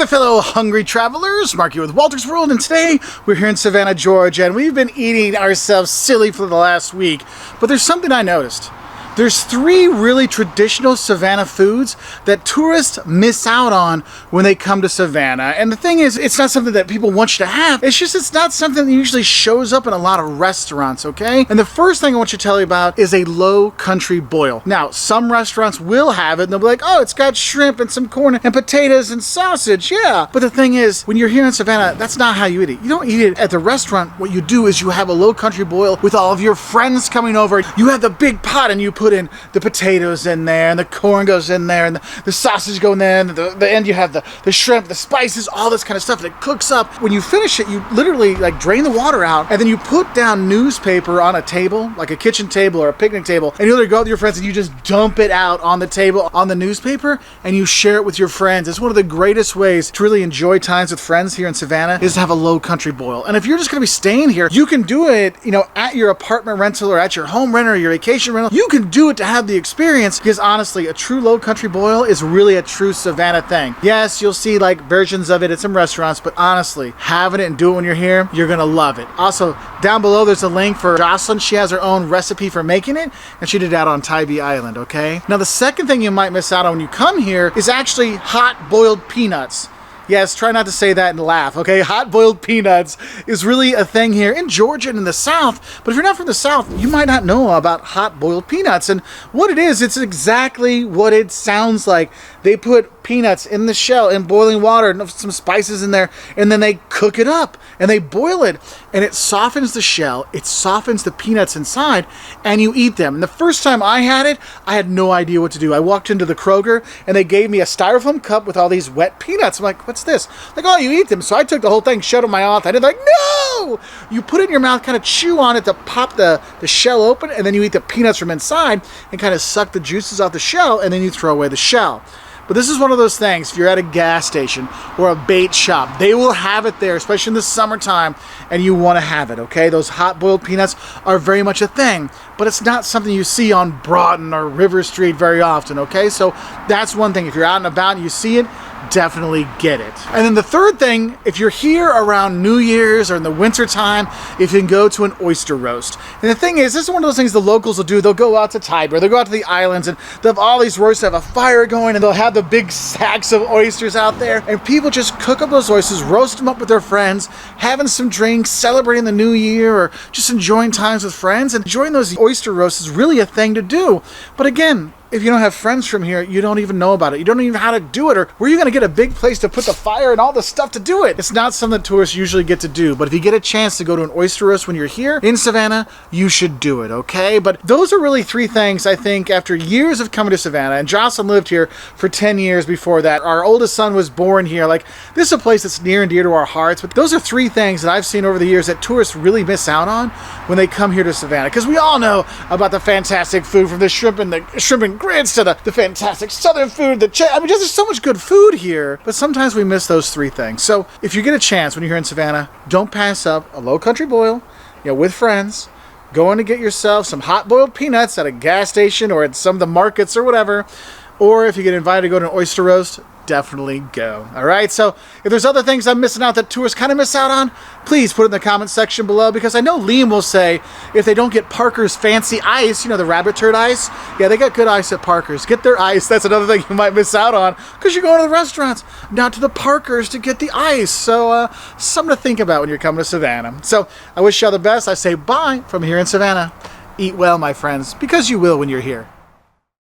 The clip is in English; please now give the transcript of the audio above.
there, fellow hungry travelers. Mark here with Wolters World, and today we're here in Savannah, Georgia, and we've been eating ourselves silly for the last week. But there's something I noticed. There's three really traditional Savannah foods that tourists miss out on when they come to Savannah. And the thing is, it's not something that people want you to have. It's not something that usually shows up in a lot of restaurants, okay? And the first thing I want you to tell you about is a low country boil. Now, some restaurants will have it, and they'll be like, oh, it's got shrimp and some corn and potatoes and sausage, yeah. But the thing is, when you're here in Savannah, that's not how you eat it. You don't eat it at the restaurant. What you do is you have a low country boil with all of your friends coming over. You have the big pot, and you put in the potatoes in there, and the corn goes in there, and the sausage go in there, and the end you have the shrimp, the spices, all this kind of stuff, and it cooks up. When you finish it, you literally like drain the water out, and then you put down newspaper on a table, like a kitchen table or a picnic table, and you literally go out with your friends and you just dump it out on the table on the newspaper, and you share it with your friends. It's one of the greatest ways to really enjoy times with friends here in Savannah, is to have a low country boil. And if you're just going to be staying here, you can do it, at your apartment rental or at your home rental or your vacation rental. You can do it to have the experience, because honestly, a true low country boil is really a true Savannah thing. Yes, you'll see like versions of it at some restaurants, but honestly, having it and do it when you're here, you're gonna love it. Also, down below there's a link for Jocelyn. She has her own recipe for making it, and she did that on Tybee Island, okay? Now the second thing you might miss out on when you come here is actually hot boiled peanuts. Yes, try not to say that and laugh, okay? Hot boiled peanuts is really a thing here in Georgia and in the South, but if you're not from the South, you might not know about hot boiled peanuts. And what it is, it's exactly what it sounds like. They put peanuts in the shell in boiling water and some spices in there, and then they cook it up and they boil it, and it softens the shell, it softens the peanuts inside, and you eat them. And the first time I had it, I had no idea what to do. I walked into the Kroger and they gave me a styrofoam cup with all these wet peanuts. I'm like, what's this? Like, oh, you eat them. So I took the whole thing, shut it in my mouth. I did like, no! You put it in your mouth, kind of chew on it to pop the shell open, and then you eat the peanuts from inside and kind of suck the juices off the shell, and then you throw away the shell. But this is one of those things, if you're at a gas station or a bait shop, they will have it there, especially in the summertime, and you want to have it, okay? Those hot boiled peanuts are very much a thing, but it's not something you see on Broughton or River Street very often, okay? So that's one thing. If you're out and about and you see it, definitely get it. And then the third thing, if you're here around New Year's or in the winter time, if you can go to an oyster roast. And the thing is, this is one of those things the locals will do. They'll go out to Tybee, they'll go out to the islands, and they'll have all these roasts, have a fire going, and they'll have the big sacks of oysters out there, and people just cook up those oysters, roast them up with their friends, having some drinks, celebrating the new year, or just enjoying times with friends. And enjoying those oyster roasts is really a thing to do. But again, if you don't have friends from here, you don't even know about it. You don't even know how to do it, or where are you going to get a big place to put the fire and all the stuff to do it? It's not something that tourists usually get to do, but if you get a chance to go to an oyster roast when you're here in Savannah, you should do it, okay? But those are really three things, I think, after years of coming to Savannah, and Jocelyn lived here for 10 years before that. Our oldest son was born here. Like, this is a place that's near and dear to our hearts, but those are three things that I've seen over the years that tourists really miss out on when they come here to Savannah, because we all know about the fantastic food, from the shrimp and grits to the fantastic southern food, there's so much good food here, but sometimes we miss those three things. So if you get a chance when you're here in Savannah, don't pass up a low country boil, with friends. Go in to get yourself some hot boiled peanuts at a gas station or at some of the markets or whatever, or if you get invited to go to an oyster roast, definitely go. All right, so if there's other things I'm missing out that tourists kind of miss out on, please put it in the comment section below, because I know Liam will say if they don't get Parker's fancy ice, the rabbit turd ice, yeah, they got good ice at Parker's. Get their ice. That's another thing you might miss out on, because you're going to the restaurants, not to the Parker's to get the ice. So something to think about when you're coming to Savannah. So I wish y'all the best. I say bye from here in Savannah. Eat well, my friends, because you will when you're here.